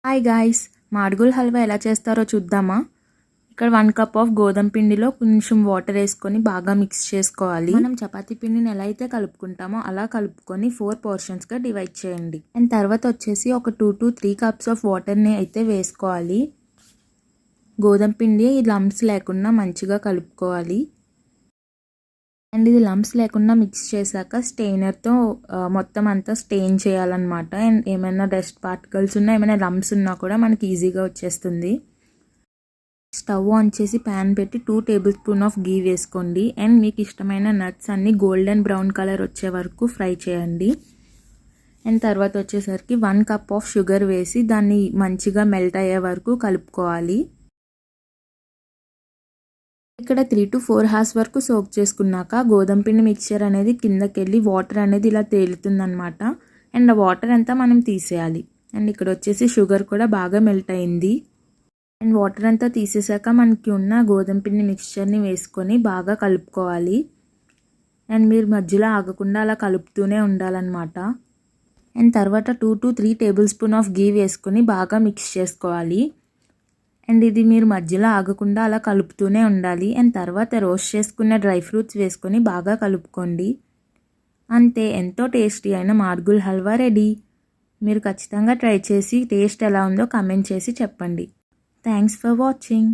Hi guys, Madugula halwa ఎలా చేస్తారో చూద్దామా. ఇక్కడ 1 కప్ ఆఫ్ గోధుమ పిండిలో కొంచెం వాటర్ వేసుకొని బాగా మిక్స్ చేసుకోవాలి. మనం చపాతీ పిండిని ఎలా అయితే కలుపుకుంటామో అలా కలుపుకొని 4 పోర్షన్స్గా డివైడ్ చేయండి. అండ్ తర్వాత వచ్చేసి ఒక 2 to 3 కప్స్ ఆఫ్ వాటర్ని అయితే వేసుకోవాలి. గోధుమ పిండి లంప్స్ లేకుండా మంచిగా కలుపుకోవాలి. అండ్ ఇది లంప్స్ లేకుండా మిక్స్ చేశాక స్టెయినర్తో మొత్తం అంతా స్టెయిన్ చేయాలన్నమాట. అండ్ ఏమైనా డస్ట్ పార్టికల్స్ ఉన్నా, ఏమైనా లంప్స్ ఉన్నా కూడా మనకి ఈజీగా వచ్చేస్తుంది. స్టవ్ ఆన్ చేసి ప్యాన్ పెట్టి 2 టేబుల్ స్పూన్ ఆఫ్ గీ వేసుకోండి. అండ్ మీకు ఇష్టమైన నట్స్ అన్నీ గోల్డెన్ బ్రౌన్ కలర్ వచ్చే వరకు ఫ్రై చేయండి. అండ్ తర్వాత వచ్చేసరికి 1 కప్ ఆఫ్ షుగర్ వేసి దాన్ని మంచిగా మెల్ట్ అయ్యే వరకు కలుపుకోవాలి. ఇక్కడ 3 to 4 hours వరకు సోక్ చేసుకున్నాక గోధుమ పిండి మిక్చర్ అనేది కిందకి వెళ్ళి వాటర్ అనేది ఇలా తేలుతుందనమాట. అండ్ ఆ వాటర్ అంతా మనం తీసేయాలి. అండ్ ఇక్కడ వచ్చేసి షుగర్ కూడా బాగా మెల్ట్ అయింది. అండ్ వాటర్ అంతా తీసేసాక మనకి ఉన్న గోధుమ పిండి మిక్చర్ని వేసుకొని బాగా కలుపుకోవాలి. అండ్ మీరు మధ్యలో ఆగకుండా అలా కలుపుతూనే ఉండాలన్నమాట. అండ్ తర్వాత 2 to 3 టేబుల్ స్పూన్ ఆఫ్ గీ వేసుకొని బాగా మిక్స్ చేసుకోవాలి. అండ్ ఇది మీరు మధ్యలో ఆగకుండా అలా కలుపుతూనే ఉండాలి. అండ్ తర్వాత రోస్ట్ చేసుకున్న డ్రై ఫ్రూట్స్ వేసుకొని బాగా కలుపుకోండి. అంతే, ఎంతో టేస్టీ అయిన మాడుగుల హల్వా రెడీ. మీరు ఖచ్చితంగా ట్రై చేసి టేస్ట్ ఎలా ఉందో కామెంట్ చేసి చెప్పండి. Thanks for watching.